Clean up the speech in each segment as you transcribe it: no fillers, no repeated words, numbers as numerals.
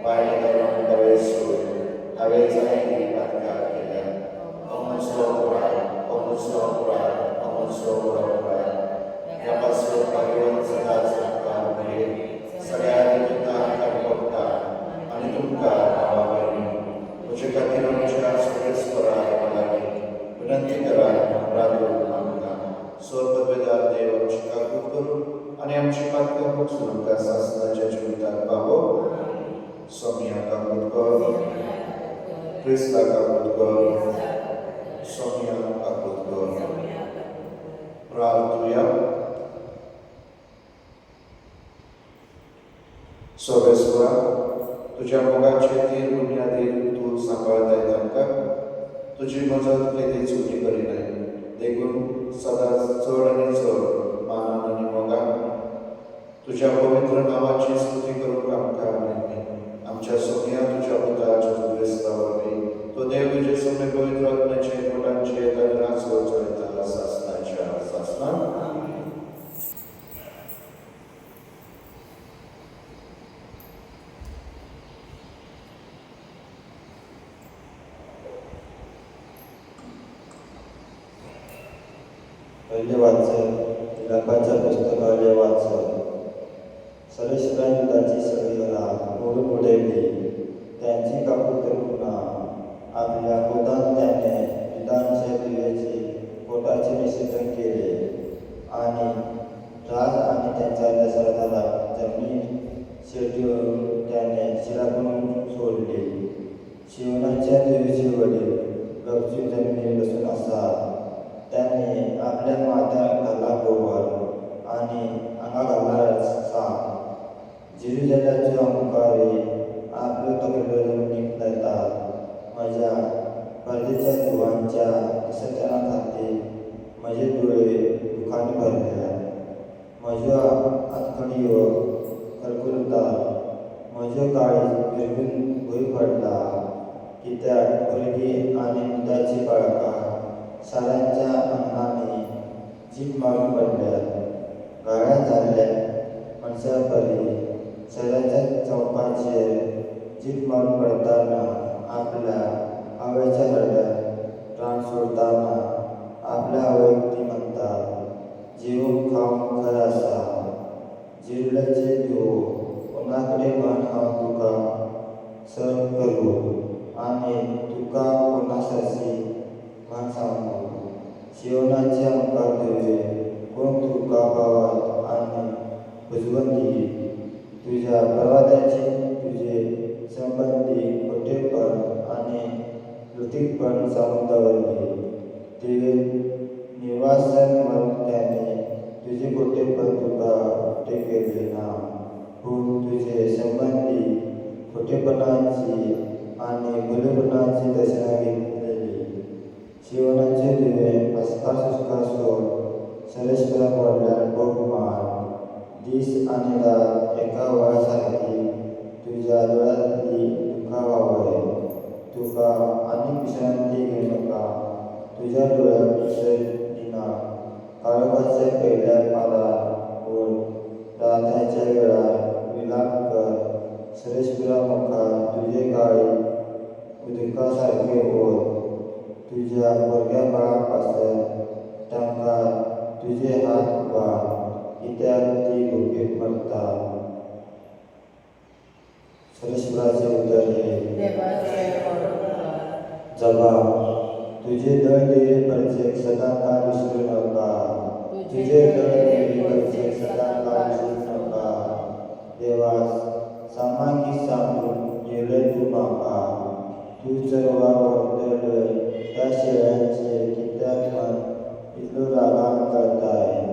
By the Krista Kaputko, Sonia Kaputko. प्रार्थूया. सर्वेश्वरा, तुझ्या मुखाचे तीर बुनियादी तू सांभाळता येतात. तुझी मजत केली चुकी करी नाही. देखून सदा चढ आणि चढ मानान आणि मोगान तुझ्या पवित्र नावाची स्तुती करून आमकां नाही. आमच्या सोनिया तुझ्या पुत्राच्या दुर्वेस्तावरवी तो देव तुझे सगळे पवित्र आत्म्याचे पोटांचे तगराच चळता सासनाच्या सासना. पहिले वाचन विलापाच्या पुस्तकाले वाचन. सरस्वती युद्धाची सगळी घरा मोडून उडवली. त्यांची कापूर पुन्हा आपल्या पोटात त्याने युद्धांच्या दिव्याचे पोटाचे निषेधन केले आणि राज आणि त्यांच्या दशरथाला जमीन शेतीवरून त्याने शिराकडून सोडले. शिवनाच्या देवीचे वडील गपचूप जमिनीवर बसून असतात. त्यांनी आपल्या माथा घाला गोवर आणि अंगा घाला साप. जिरुजलाचे अंकारे आपलं तगडं जमिनीत जातात. माझ्या परदेच्या धुवांच्या विसर्जनात हाते माझे डोळे दुःखाने भरले. माझ्या आतखडीव कलकुलतात. माझ्या काळी विरघून भुई पडला की त्या मुलगी आणि दुधाची बाळका साऱ्यांच्या अंगाने जीप मारून पडल्या. गाड्या झाल्या माणसापरी शहराच्या चौपाचेर जीप मारून पडताना आपल्या हव्याच्या लढ्यात प्राण सोडताना आपल्या अवयक्ती म्हणतात, जेवून खाऊन खर असा. जिरल्याचे देव कोणाकडे मान हाव तुका सर करू आणि तुका कोणासाची मान सांगू. शिवनाचे अंकार देवे कोण तुका भावात आणि भुजबंदी. तुझ्या प्रवादाची तुझे संबंधी खोटेपण आणि लुटीकपण समुद्रावरली. ते निवासन म्हणून त्याने तुझे खोटेपण तुका खोटे केले ना. पण तुझे संबंधी खोटेपणाची आणि भुलेपणाची दशा घेतलेली. शिवनाचे दिवे हसका सुसका सोड. सरेश्वरा पडल्या बहुमान. दिस आणि रात एका वळासारखी तुझ्या डोळ्यातली दुखावावय. तुका आणि विश्रांती घेऊ नका. तुझ्या डोळ्यात विसर दिना. काळोखाच्या पहिल्या पालावर रात्रीच्या वेळा विलाप कर. सरेश्वरा मुखा तुझे काळी उदकासारखे होत. तुझ्या पोरग्या बाळापासून टांका तुझे हात उभा कित्याक ती भुकेत मरतात. सरेश्वराचे उत्तर हे जबाब. तुझे दळ देवी परचेक सदा काळ विसरू नका. तुझे दळ देवी परचेक सदा काळ विसरू नका. देवास सामा की सांगून येले तू माका. तू चरवा वर्दळय त्या शेळ्यांचे कित्याक मन इतलो रागान करताय.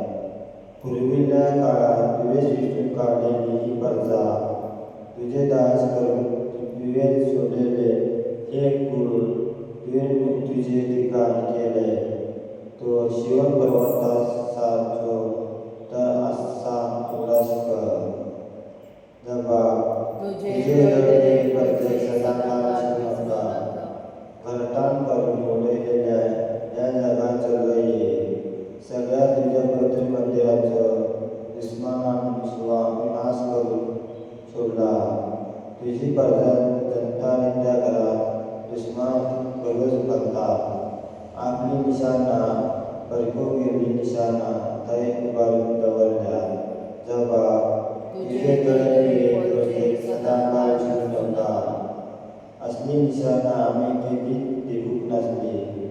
पूर्वीच्या काळात दिवेस विचून काढलेली ही प्रजा. तुझे दास करून दिवेस सोडलेले हे कुळ तुझे ठिकाण केले. तो शिवन पर्वतासारखो तर असा उल्हास कर. जबाब. तुझे दळणे प्रत्येक सदाकाळ विसरू नका. घरटाण करून उडवलेल्या या जगाचं लय. सगळ्या तुझ्या पवित्र मंदिराचं दुश्मनान विनाश करून सोडला. तुझी प्रजा जनता घरात दुश्मन गरज करतात. आपली निशाणा परको गेली निशाणा थंय उभारून दवरल्या. जबाब. तुझे दळणे सदा काळ विसरू नका. असली निशाणा आम्ही केली देखूक नसली.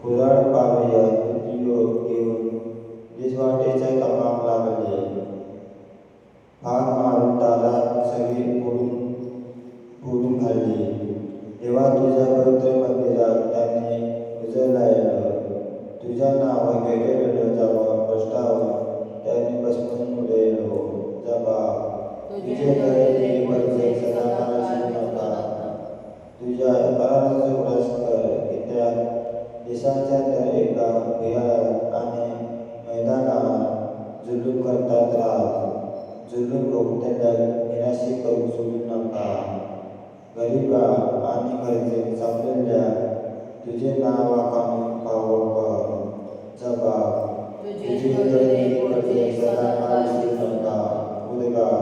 खुराड पावया पृथ्वीयो घेऊन देशवाटेच्या कामाक लागले. भाग मारून दारात सगळी फोडून घालली. देवा तुझ्या पवित्र गरिबा आणि गरजेक सापडलेल्या तुझे नाव आकामी फावो कर जबाब तुझी दयेची परतेक सदा काळ विसरू नका उदगार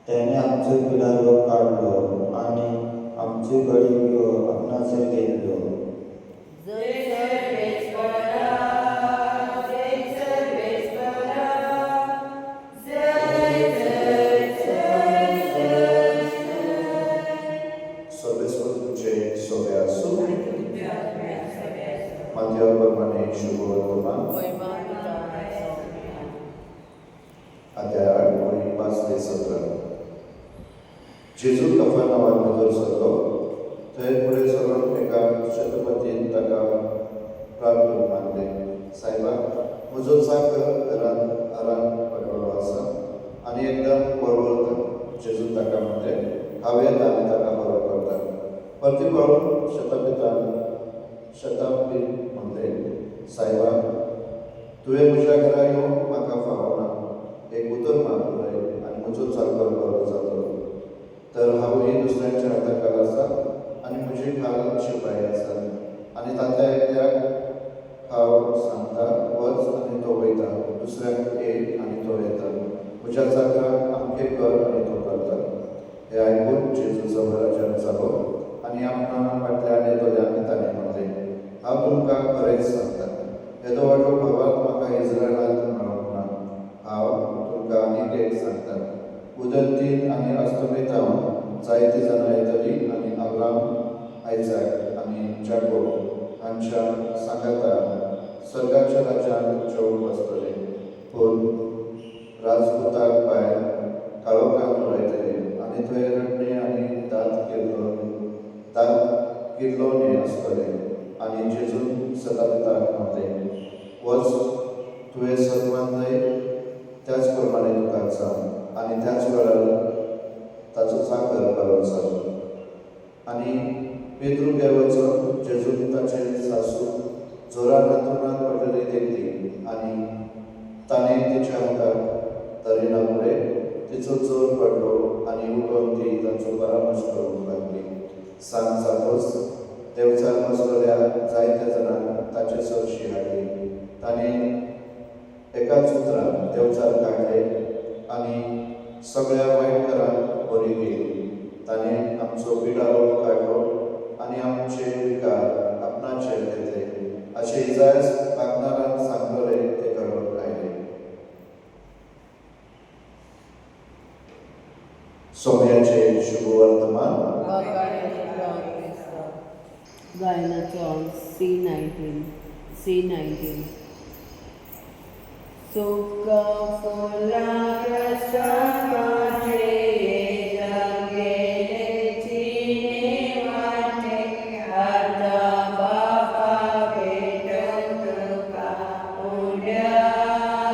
त्याने आमचे पिडारोग काढलो आणि आमची गळी आपणाचे घेतलो सर्वेश्वर तुझे सोबे असो माध्यमाप्रमाणे शुभवर्तमान अध्याय 8 वही 5 ते 17 जेजू कफरनावात नजर सरलो थंय फुडें सरून एका छत्रपतीन ताका प्रार्थना मागले सायबा म्हजो चाकर घरांत आराम पडलेलो आसा आनी एकदम वळवळटा जेजू ताका म्हणले हांवें आनी ताका बरो करता परती पळोवन शताब्दी म्हणले सायबा तुवें म्हज्या घरा येवंक म्हाका फावना एक उतर मागून आनी म्हजो चाकर बरो जातलो तर हांवूय दुसऱ्यांच्या हाताखाल आसा आनी म्हजी खाल शिपाई आसा आनी तांत्या एकट्याक हांव सांगता वच आनी तो वयता दुसऱ्याक एक आनी तो येता म्हज्या चाकराक आमकें कर आनी तो करता हें आयकून जेजू जबराच्यान जालो आनी आपणा फाटल्यान येतोल्यान ताणें म्हणलें हांव तुमकां खरेंच सांगता येदो व्हडलो भावाक म्हाका इस्रायलांत मेळोंक ना हांव तुमकां आनीक एक सांगता उदंतीन आनी अस्तमितावन जायतीं जाणां येतलीं आनी अब्राम आयजाक आनी जाकोब हांच्या सांगाता स्वर्गाच्या राज्यांत जेवूंक बसतले पूण राजपुताक भायर काळोखांत उडयतले आनी थंय रडणे आनी दांत किल्लोवणे आसतले आनी जेजून सतापिताक म्हणले वच तुवें सन्मान जाय त्याच प्रमाणे तुका जावं आनी त्याच वेळार ताचो चाकर बरो जालो आनी पेद्रू गेवचो जेजून ताचे सासू जोरान हांतरुणांत पडलेली देखली आनी ताणें तिच्या हाताक धरिना फुडें तिचो जोर पडलो आनी उठोन ती तांचो परामर्श करूंक लागली सांज जातच देवचार बसलेल्या जायत्या जाणांक ताचे चडशी हाडली ताणें एकाच उतरान देवचार काडले आनी सगळ्या वायटकारांक बरी केली ताणें आमचो पिडारो काडलो आनी आमचे विकार आपणाचेर घेतले अशें इजायस वागणारान सांगलोले ते घडोवन आयले सोम्याचे शुभ वर्तमान गायनाचो C19 Suka fulla prasthapate jangele chine vate arda bapa beton tuka udyani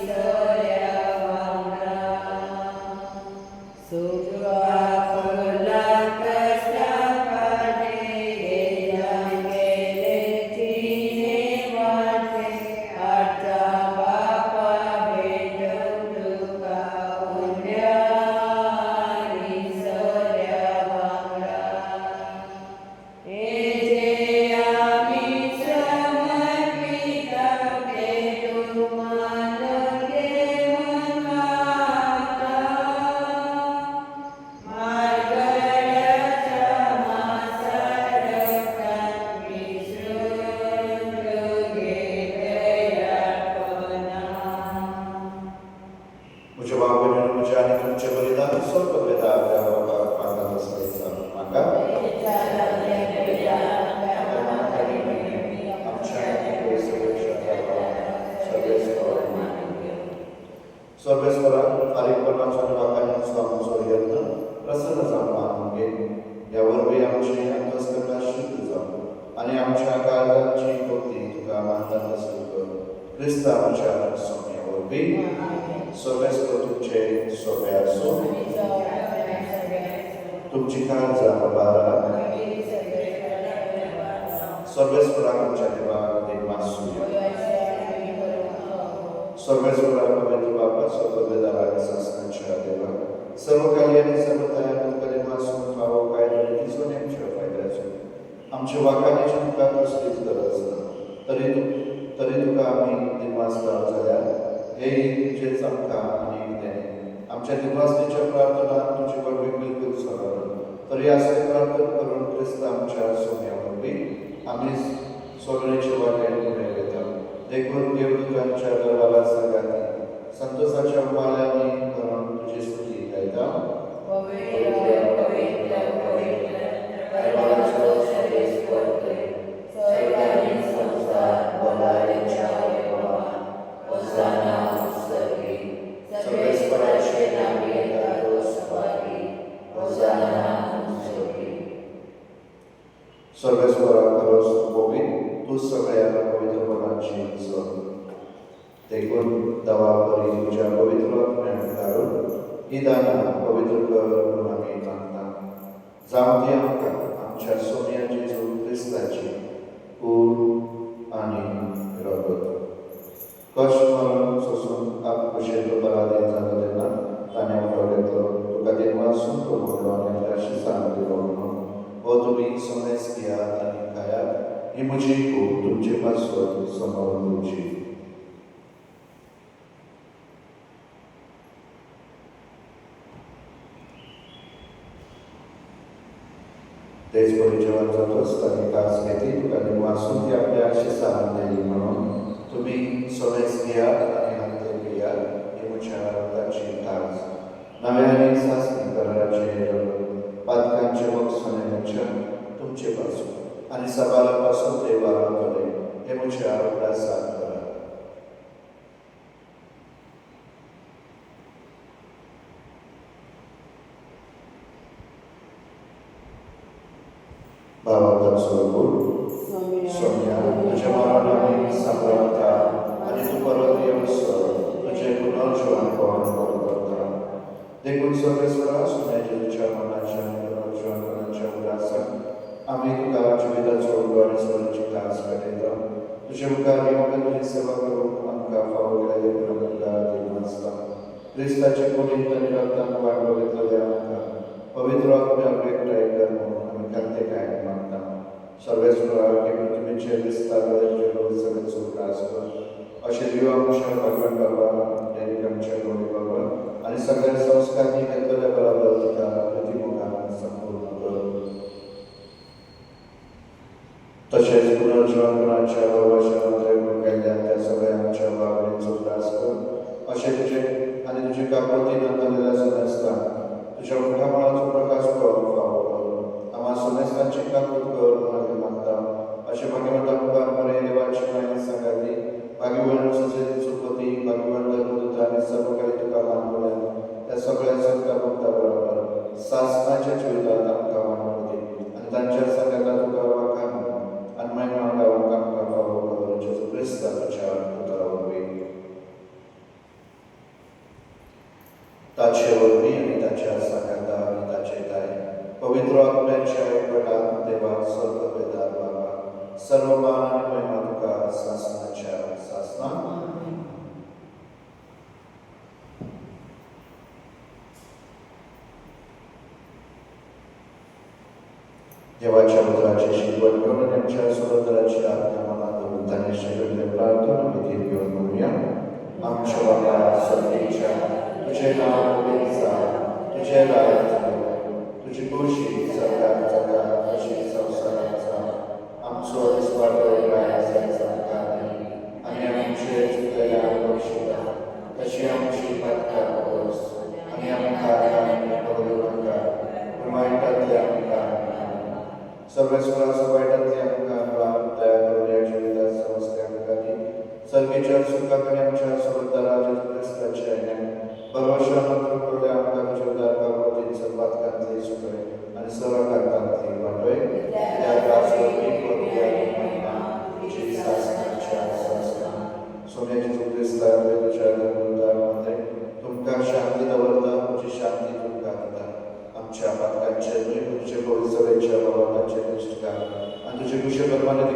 sorya vamra Suka fulla prasthapate jangele chine vate arda सर्वेश्वरान फारीकपणाचो आनी वाखाणीचो आमचो यत्न प्रसन्न जावन मानून घे ह्या वरवीं आमचें अंतस्करणां शुद्ध जावं आनी आमच्या काळजाची भक्ती तुका मानतात सुरू कर क्रिस्त आमच्या सोम्या वरवीं सर्वेश्वर तुमचे सोबे आसूं तुमची काळजां बारा सर्वेश्वरा आमच्या देवा देवासू सर्वेश्वरा पवित्र बापा सर्ववेदाला आणि शासनाच्या देवा सर्व कार्य आणि सर्व तयार कलेमासून भाव काय किसो नेमच्या फायद्याचो आमच्या वाकाने तुका कसलीच गरज ना तरी तुका आम्ही दिमासदार झाल्या हे तुझेच आमकां आनी कितें आमच्या दिमासनेच्या प्रार्थना तुझे बरोबर बिलकुल सरळ तरी असे प्रार्थना करून ख्रिस्त आमच्या सोन्यावरवी आम्ही सोडण्याचे वाटेल पुढे घेतात देखून देवदूतांच्या दरबारात सांगाती संतोषाच्या माळ्यांनी करून तुझी स्तुती गायता सर्वेश्वरा खरोच गोविंद तू सगळ्या पवित्र पदांची जोड देखून दवा बरी तुझ्या पवित्र आत्म्यान घालून ही दाना पवित्र कर म्हणून आम्ही मागता जावं ती आमकां आमच्या सोन्याची जो क्रिस्ताची कूड आनी रगत कश्ट मरण सोसून आत्मशेत पराधीन जालो तेन्ना ताणें उठो घेतलो तुका देवासून तो म्हणलो आनी आपल्या शिसान दिलो म्हणून हो तुम्ही सोनेस घ्या आणि खाया ही म्हजी खूप तुमचे पासवर समोर तुमची तेच परी जेवण जातोच ताणी कास घेतली तुका वाचून ती आपल्या शिसान दिली म्हणून तुम्ही सोनेस घ्या आणि हात घ्या ही म्हज्या रक्ताची ताज नव्या आणि सासणी कराराचे पातकांचे सोन्याच्या तुमचे पासून आणि सबालापासून ते वारापर्यंत हे म्हज्या अभ्यासात करा भावाचा स्वरूप सोन्या तुझ्या मरणाने सांभाळता आणि तू परत येऊसर तुझे पुनर्जीवन करता देखून सर्वेश्वरा सोन्याच्या तुझ्या मनाच्या पुनर्जीवनाच्या उल्हासात आम्ही तुका जिविताचो उगड आणि स्वराची खास करीता तुझे मुखार येऊन तुझी सेवा करून आमकां फावो केलेले तुका दिवन आसता क्रिस्ताचे कुडींत आनी रक्तान वांटो घेतलेले आमकां पवित्र आत्म्याक एकठांय कर म्हणून आमी खाते काय मागता सर्वेश्वरा की तुमचे विस्तार सगळे सुखास कर अशें दिवा आमच्या भगवान बाबा दैनिकांच्या गौरी बाबा आणि सगळ्या संस्कारांनी घेतलेल्या बरोबर तुका प्रतिमुखान संपूर्ण कर तसेच पुनर्जीवनाच्या भविष्यामध्ये केल्ल्या त्या सगळ्यांच्या वावरीचो त्रास कर अशें तुझे आणि तुझे कापडती नंदलेल्या सोनेस्तान तुझ्या मुखामळाचो प्रकाश पळोवंक फावो कर आम्हा सोनेस्तांची काकूत कर म्हणून मागता अशें भाग्यवंत आमकां बरे देवाची माहिती सांगाती भाग्यवान सुचेतीचो पती भाग्यवान धर्मदूत आणि सर्व काही तुका मानवल्या त्या सगळ्या संता भक्ता बरोबर सासनाच्या जिवितात आमकां मानवून दी आणि तांच्या संगाता तुका वाखाण आणि महिमा गावूंक आमकां फावो कर जेजू क्रिस्ता तुज्या पुत्रावरवी ताचे वरवीं आनी ताच्या सांगाता आनी ताचे दाय पवित्र आत्म्याच्या एकवटान देवा सर्व वेदार बाबा सर्व मान आनी महिमा तुका सासनाच्या सासना देवाच्या पुत्राचे शिकवण घेऊन आणि आमच्या सहोदराची आज्ञा मनात धरून त्याने शिकवले प्रार्थना विधी घेऊन म्हणूया आमच्या बाबा सर्वेच्या तुझे नाव पवित्र तुझे राज्य तुझी खुशी सगळ्यात जगा अशी संसाराचा आमचो निस्वार्थ आणि आमचे चुकलेल्या बक्षिता तशी आमची पत्का बस आणि आमकां पडू नका वायटांतले आमकां सर्वेश्वराचो वायटांतले आमकां दया करून या जिवितात समस्या आमकां सर्गेच्या सुखाक आनी आमच्या सहोदरा जेजू क्रिस्ताच्या भरवशान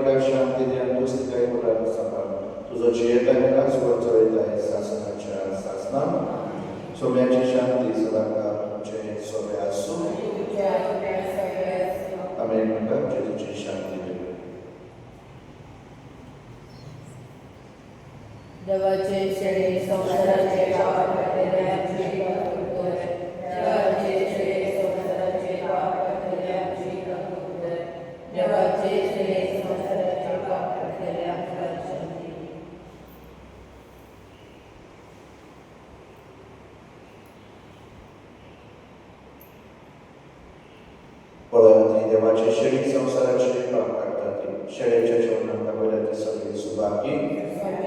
तिका शांती दे आणि तूच तिका एकवटानं सांभाळ. तुझं जे येत आहे ना सुवर चळीत आहे शासनाच्या शासनात. सोम्याची शांती सदाकाळ तुमचे सोबे असो. आम्ही एकमेकांना जेजूची शांती देऊ. देवाचे शेळे संसाराचे पाप केले आमची कबूल कर. देवाचे शेळे संसाराचे पाप केले आमची कबूल कर. देवाचे शेळे संसाराचे पाप केले आमची शांती. पळती देवाचे शेळी संसाराचे पाप काढतात. शेळ्याच्या जेवणात दाखवल्याची सगळी सुभागी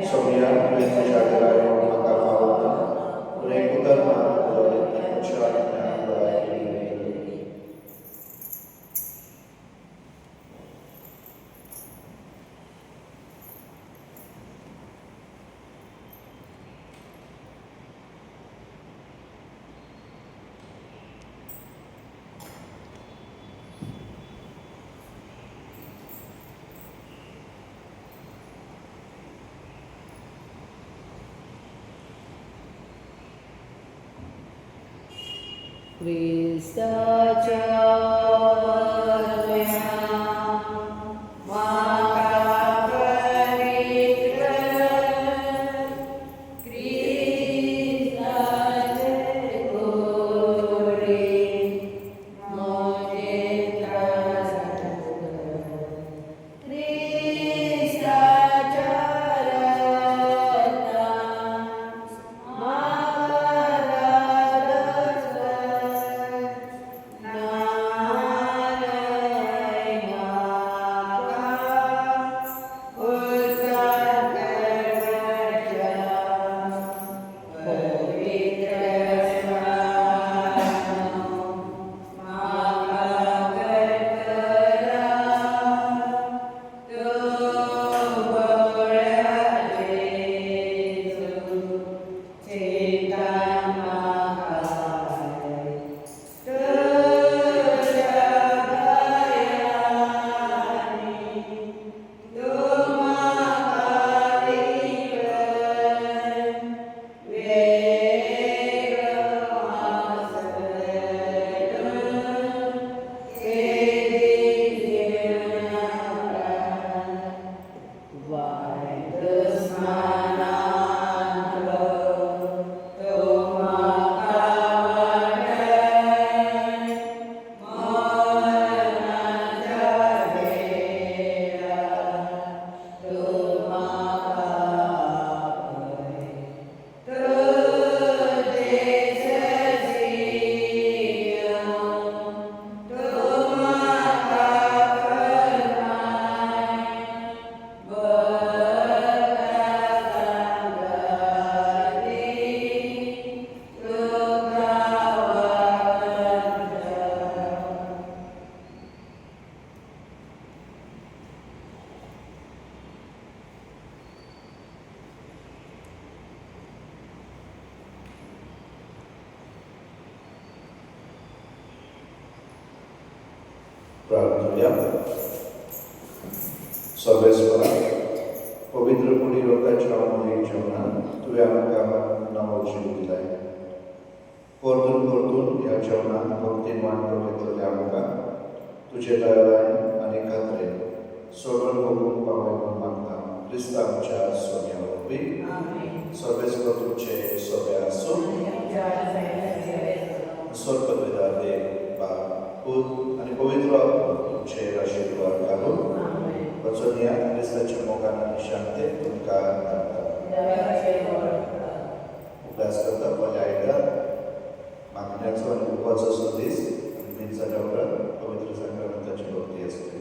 सोनिया तुझे तुझ्या म्हाका पावता तुझे कुतरमा तुझ्या Krista प्रार्थूया. सर्वेश्वरा पवित्र पुढील लोकांच्या अमोल जेवणात तुवे आमकां नवो जीव दिलाय. परतून परतून ह्या जेवणात भक्तिमान घेतलेले आमकां तुझे दयाळान आनी खात्रेन सोडून बघून पावय म्हणून मागता. क्रिस्तांच्या सोन्यावरवी सर्वेश्वर तुमचे सोबे असो. स्वर्गपिता देव बाप पूत आणि पवित्र तुमचे आशीर्वाद घालून वचनिया क्रिस्ताच्या मोगान शांती तुमकां उपास करता पयल्या आयतार मागण्याचो आनी उपवासाचो दीस आनी मीठ जाल्या उपरांत पवित्र संक्रांताची भक्ती आसता.